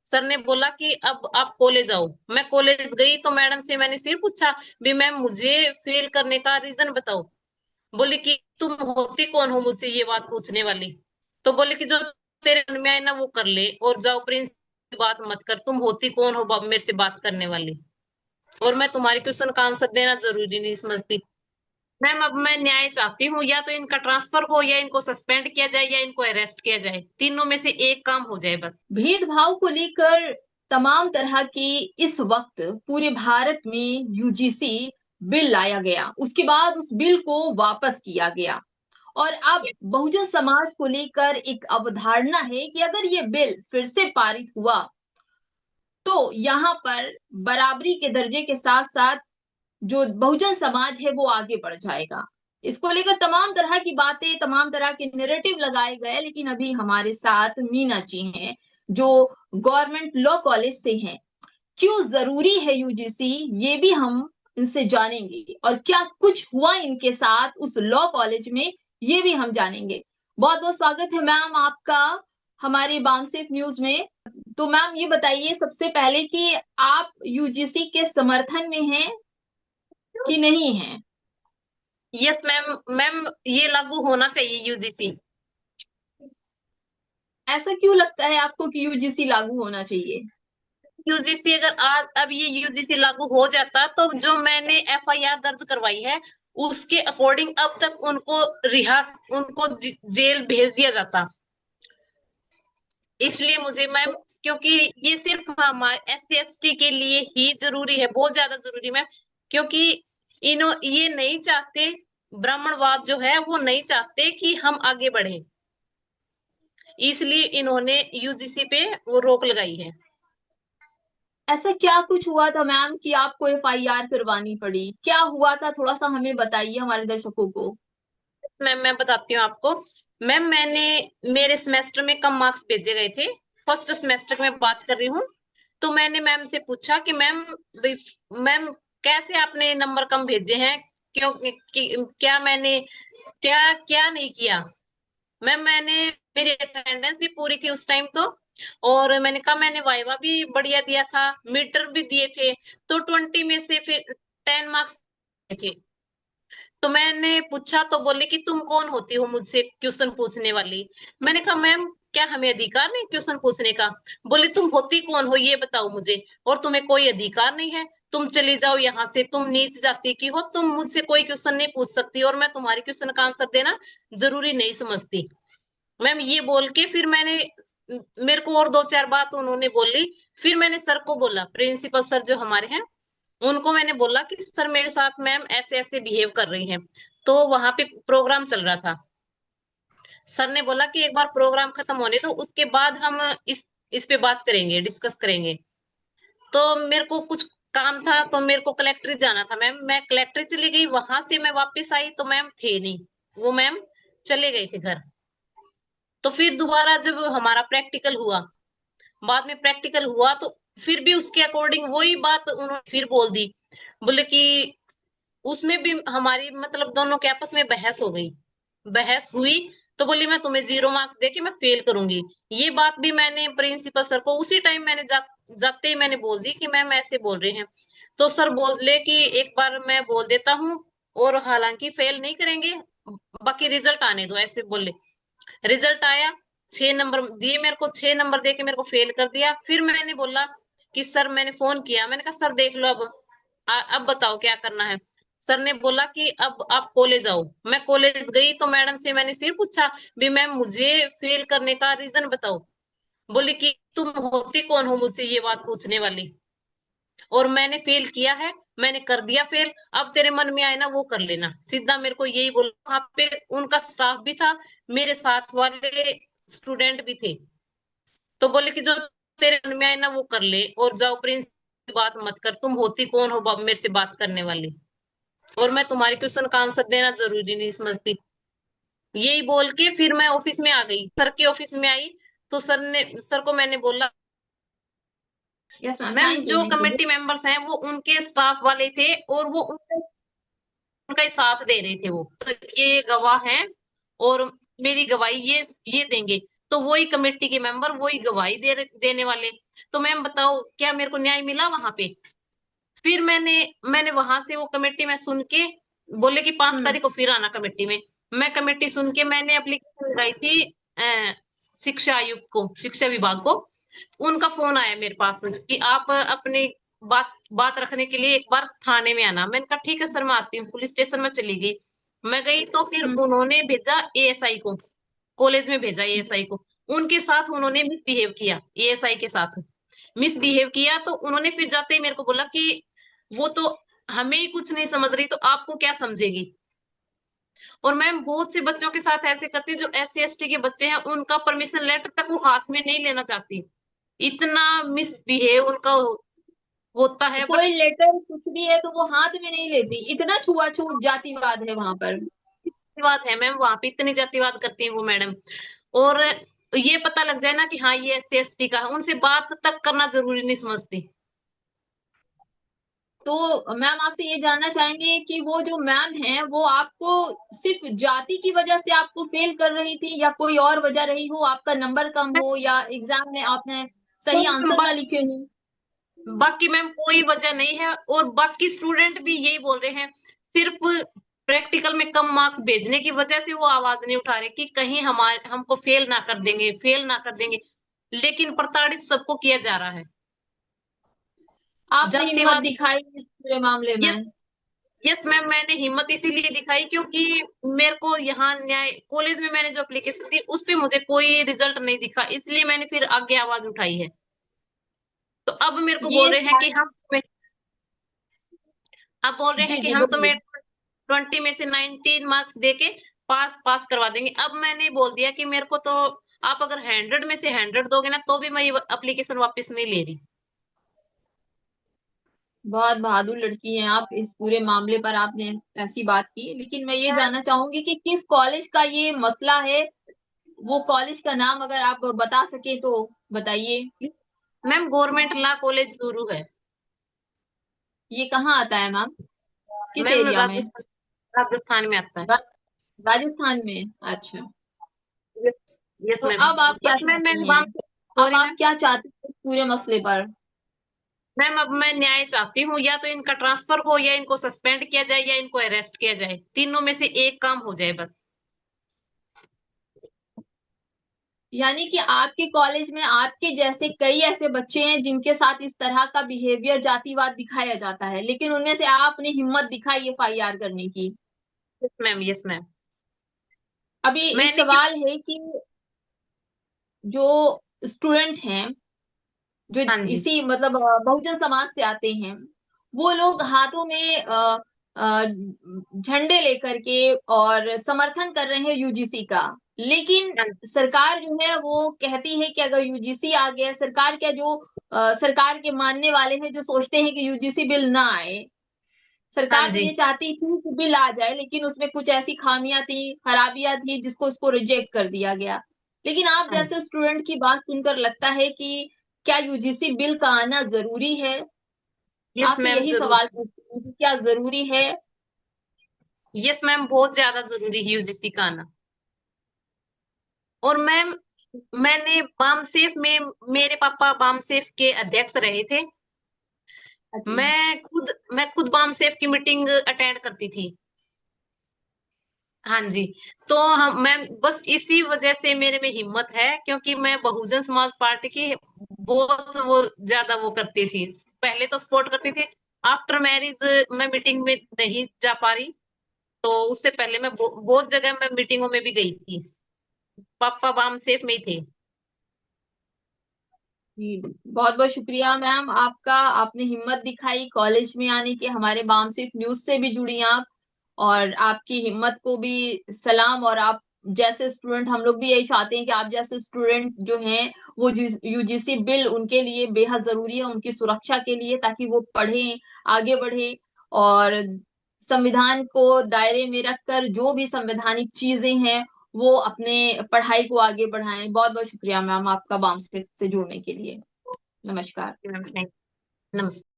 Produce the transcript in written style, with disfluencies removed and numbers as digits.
Sir ने बोला कि अब आप कॉलेज आओ। मैं कॉलेज गई तो मैडम से मैंने फिर पूछा भी मैम मुझे फेल करने का रीजन बताओ। बोली कि तुम होती कौन हो मुझसे ये बात पूछने वाली। तो बोले कि जो तेरे मन में आए ना वो कर ले और जाओ, प्रिंस से बात मत कर, तुम होती कौन हो मेरे से बात करने वाली। और मैं तुम्हारी क्वेश्चन का आंसर देना जरूरी नहीं समझती। मैम अब मैं न्याय चाहती हूँ, या तो इनका ट्रांसफर हो, या इनको सस्पेंड किया जाए, या इनको अरेस्ट किया जाए, तीनों में से एक काम हो जाए बस। भेदभाव को लेकर तमाम तरह के इस वक्त पूरे भारत में यूजीसी बिल लाया गया, उसके बाद उस बिल को वापस किया गया। और अब बहुजन समाज को लेकर एक अवधारणा है कि अगर ये बिल फिर से पारित हुआ तो यहाँ पर बराबरी के दर्जे के साथ साथ जो बहुजन समाज है वो आगे बढ़ जाएगा। इसको लेकर तमाम तरह की बातें, तमाम तरह के नैरेटिव लगाए गए, लेकिन अभी हमारे साथ मीना जी हैं जो गवर्नमेंट लॉ कॉलेज से हैं। क्यों जरूरी है यूजीसी, ये भी हम इनसे जानेंगे, और क्या कुछ हुआ इनके साथ उस लॉ कॉलेज में, ये भी हम जानेंगे। बहुत बहुत स्वागत है मैम आपका हमारे बामसेफ न्यूज में। तो मैम ये बताइए सबसे पहले कि आप यूजीसी के समर्थन में हैं कि नहीं हैं? Yes ma'am. मैम ये लागू होना चाहिए यूजीसी। ऐसा क्यों लगता है आपको कि यूजीसी लागू होना चाहिए? यूजीसी अगर आज अब ये यूजीसी लागू हो जाता तो जो मैंने एफआईआर दर्ज करवाई है उसके अकॉर्डिंग अब तक उनको रिहा, उनको जेल भेज दिया जाता। इसलिए मुझे मैम, क्योंकि ये सिर्फ हमारे SC ST के लिए ही जरूरी है, बहुत ज्यादा जरूरी मैम। क्योंकि इन्हों ये नहीं चाहते, ब्राह्मणवाद जो है वो नहीं चाहते कि हम आगे बढ़े, इसलिए इन्होंने यूजीसी पे वो रोक लगाई है। ऐसा क्या कुछ हुआ था मैम कि आपको एफआईआर करवानी पड़ी? क्या हुआ था, थोड़ा सा हमें बताइए, हमारे दर्शकों को। मैम मैं बताती हूँ आपको। मैम मैंने, मेरे सेमेस्टर में कम मार्क्स भेजे गए थे, फर्स्ट सेमेस्टर की मैं बात कर रही हूँ। तो मैंने मैम से पूछा कि मैम मैम कैसे आपने नंबर कम भेजे हैं, क्यों क्या मैंने क्या क्या नहीं किया। मैम मैंने, मेरी अटेंडेंस भी पूरी थी उस टाइम तो, और मैंने कहा मैंने वाइवा भी बढ़िया दिया था, मिड टर्म भी दिए थे, तो 20 में से फिर 10 मार्क्स थे। तो मैंने पूछा तो बोले कि तुम कौन होती हो मुझसे क्वेश्चन पूछने वाली। मैंने कहा मैम क्या हमें अधिकार नहीं क्वेश्चन पूछने का। बोले तुम होती कौन हो ये बताओ मुझे, और तुम्हें कोई अधिकार नहीं है, तुम चली जाओ यहाँ से, तुम नीच जाति की हो, तुम मुझसे कोई क्वेश्चन नहीं पूछ सकती, और मैं तुम्हारी क्वेश्चन का आंसर देना जरूरी नहीं समझती। मैम ये बोल के फिर मैंने, मेरे को और दो चार बात उन्होंने बोली। फिर मैंने सर को बोला, प्रिंसिपल सर जो हमारे हैं, उनको मैंने बोला कि सर मेरे साथ मैम ऐसे ऐसे बिहेव कर रही हैं। तो वहां पे प्रोग्राम चल रहा था। सर ने बोला कि एक बार प्रोग्राम खत्म होने तो उसके बाद हम इस पे बात करेंगे, डिस्कस करेंगे। तो मेरे को कुछ काम था तो मेरे को कलेक्ट्रेट जाना था मैम, मैं कलेक्ट्रेट चली गई, वहां से मैं वापस आई तो मैम थे नहीं, वो मैम चले गए थे घर। तो फिर दोबारा जब हमारा प्रैक्टिकल हुआ, बाद में प्रैक्टिकल हुआ, तो फिर भी उसके अकॉर्डिंग वही बात उन्होंने फिर बोल दी। बोले कि उसमें भी हमारी मतलब दोनों के आपस में बहस हो गई, बहस हुई। तो बोली मैं तुम्हें 0 मार्क्स दे के मैं फेल करूंगी। ये बात भी मैंने प्रिंसिपल सर को उसी टाइम मैंने जाते ही मैंने बोल दी कि मैम ऐसे बोल रहे हैं। तो सर बोले कि एक बार मैं बोल देता हूँ, और हालांकि फेल नहीं करेंगे, बाकी रिजल्ट आने दो, ऐसे बोले। रिजल्ट आया, 6 नंबर दिए मेरे को, 6 नंबर दे के मेरे को फेल कर दिया। फिर मैंने बोला कि सर, मैंने फोन किया, मैंने कहा सर देख लो अब, अब बताओ क्या करना है। सर ने बोला कि अब आप कॉलेज आओ। मैं कॉलेज गई तो मैडम से मैंने फिर पूछा भी मैम मुझे फेल करने का रीजन बताओ। बोली कि तुम होती कौन हो मुझसे ये बात पूछने वाली, और मैंने फेल किया है, मैंने कर दिया फेल, अब तेरे मन में आए ना वो कर लेना, सीधा मेरे को यही बोला। वहां पे उनका स्टाफ भी था, मेरे साथ वाले स्टूडेंट भी थे। तो बोले कि जो तेरे मन में आए ना वो कर ले, और जाओ, प्रिंस से बात मत कर, तुम होती कौन हो मेरे से बात करने वाली, और मैं तुम्हारी क्वेश्चन का आंसर देना जरूरी नहीं समझती। यही बोल के फिर मैं ऑफिस में आ गई, सर के ऑफिस में आई। तो सर को मैंने बोला, yes ma'am, ma'am thank you जो थैंक यू। कमेटी मेंबर्स हैं वो उनके स्टाफ वाले थे, और वो उनका ही साथ दे रहे थे, वो तो ये गवाह हैं, और मेरी गवाही ये देंगे। तो वही कमेटी के मेंबर वही गवाही देने वाले। तो मैम बताओ क्या मेरे को न्याय मिला वहां पे? फिर मैंने वहां से वो कमेटी में सुन के बोले कि 5 तारीख को फिर आना कमेटी में। मैं कमेटी सुन के मैंने एप्लीकेशन लगाई थी शिक्षा आयुक्त को, शिक्षा विभाग को। उनका फोन आया मेरे पास कि आप अपनी बात बात रखने के लिए एक बार थाने में आना। मैंने कहा ठीक है सर, मैं आती हूँ। पुलिस स्टेशन में चली गई। मैं गई तो फिर हम्म। उन्होंने भेजा एएसआई को, कॉलेज में भेजा एएसआई को। उनके साथ उन्होंने मिसबिहेव किया, एएसआई के साथ मिसबिहेव किया। तो उन्होंने फिर जाते ही मेरे को बोला कि वो तो हमें ही कुछ नहीं समझ रही तो आपको क्या समझेगी। और मैम बहुत से बच्चों के साथ ऐसे करती है, जो SC ST के बच्चे हैं उनका परमिशन लेटर तक वो हाथ में नहीं लेना चाहती। इतना मिसबिहेव उनका होता है। बट कोई लेटर कुछ भी है तो वो हाथ में नहीं लेती, इतना छुआछूत जातिवाद है वहां पर। जातिवाद है मैम वहां पे, इतनी जातिवाद करती है वो मैडम। और ये पता लग जाए ना कि हाँ ये SC ST का है, उनसे बात तक करना जरूरी नहीं समझती। तो मैम आपसे ये जानना चाहेंगे कि वो जो मैम है वो आपको सिर्फ जाति की वजह से आपको फेल कर रही थी, या कोई और वजह रही हो, आपका नंबर कम हो, या एग्जाम में आपने सही आंसर ना बस लिखे हो? बाकी मैम कोई वजह नहीं है। और बाकी स्टूडेंट भी यही बोल रहे हैं, सिर्फ प्रैक्टिकल में कम मार्क्स भेजने की वजह से वो आवाज नहीं उठा रहे कि कहीं हमारे हमको फेल ना कर देंगे, फेल ना कर देंगे। लेकिन प्रताड़ित सबको किया जा रहा है। आपने हिम्मत जातिवाद। दिखाई इस पूरे मामले यस, में? यस मैम, मैंने हिम्मत इसीलिए दिखाई क्योंकि मेरे को यहाँ न्याय कॉलेज में मैंने जो एप्लीकेशन दी उस पे मुझे कोई रिजल्ट नहीं दिखा, इसलिए मैंने फिर आगे आवाज उठाई है। तो अब मेरे को बोल ये रहे हैं कि हम अब बोल रहे हैं जी कि जी हम बोलिए। तुम्हें 20 में से 19 मार्क्स देके पास पास करवा देंगे। अब मैंने बोल दिया कि मेरे को तो आप अगर 100 में से 100 दोगे ना तो भी मैं ये एप्लीकेशन वापस नहीं ले रही। बहुत बहादुर लड़की हैं आप, इस पूरे मामले पर आपने ऐसी बात की। लेकिन मैं ये जानना चाहूंगी कि किस कॉलेज का ये मसला है, वो कॉलेज का नाम अगर आप बता सके तो बताइए। Ma'am government law college Churu है। ये कहाँ आता है मैम, किस मैम एरिया में? राजस्थान, राजस्थान में आता है। रा, राजस्थान में, अच्छा। यस, यस तो मैम। अब आप क्या बट मैम चाहते मैं हैं? वहां अब सॉरी आप मैम। क्या चाहते हैं इस पूरे मसले पर? मैम अब मैं न्याय चाहती हूँ, या तो इनका ट्रांसफर हो, या इनको सस्पेंड किया जाए, या इनको अरेस्ट किया जाए। तीनों में से एक काम हो जाए बस। यानी कि आपके कॉलेज में आपके जैसे कई ऐसे बच्चे हैं जिनके साथ इस तरह का बिहेवियर, जातिवाद दिखाया जाता है, लेकिन उनमें से आपने हिम्मत दिखाई FIR करने की। Yes ma'am, yes ma'am. अभी एक मैंने क्यों। सवाल है कि जो स्टूडेंट हैं, जो हाँ जी। इसी मतलब बहुजन समाज से आते हैं, वो लोग हाथों में झंडे लेकर के और समर्थन कर रहे हैं UGC का। लेकिन हाँ सरकार जो है वो कहती है कि अगर UGC आ गया, सरकार क्या, जो सरकार के मानने वाले हैं जो सोचते हैं कि UGC बिल ना आए, हाँ सरकार तो जी। ये चाहती थी कि बिल आ जाए, लेकिन उसमें कुछ ऐसी खामियां थी, खराबियां थी, जिसको उसको रिजेक्ट कर दिया गया। लेकिन आप हाँ जैसे स्टूडेंट की बात सुनकर लगता है कि क्या UGC बिल का आना जरूरी है? यस आपसे मैम यही जरूर। सवाल पूछती हूँ कि क्या जरूरी है? यस मैम, बहुत ज्यादा जरूरी है UGC का आना। और मैम मैंने बामसेफ में, मेरे पापा बामसेफ के अध्यक्ष रहे थे। अच्छा। मैं खुद बामसेफ की मीटिंग अटेंड करती थी। हाँ जी। तो हम मैं बस इसी वजह से मेरे में हिम्मत है, क्योंकि मैं बहुजन समाज पार्टी की बहुत वो ज्यादा वो करती थी। पहले तो सपोर्ट करती थी। आफ्टर मैरिज मैं मीटिंग में नहीं जा पा रही। तो उससे पहले मैं बहुत जगह मैं मीटिंगों में भी गई थी। पापा बाम सेफ में ही थे। जी, बहुत बहुत शुक्रिया मैम आपका। आपने हिम्मत दिखाई कॉलेज में आने की, हमारे बामसिफ न्यूज से भी जुड़ी आप, और आपकी हिम्मत को भी सलाम। और आप जैसे स्टूडेंट, हम लोग भी यही चाहते हैं कि आप जैसे स्टूडेंट जो हैं वो UGC बिल उनके लिए बेहद जरूरी है, उनकी सुरक्षा के लिए, ताकि वो पढ़ें, आगे बढ़े, और संविधान को दायरे में रखकर जो भी संवैधानिक चीजें हैं वो अपने पढ़ाई को आगे बढ़ाएं। बहुत बहुत शुक्रिया मैम आपका बामसेफ से जुड़ने के लिए। नमस्कार। मैम, नमस्ते।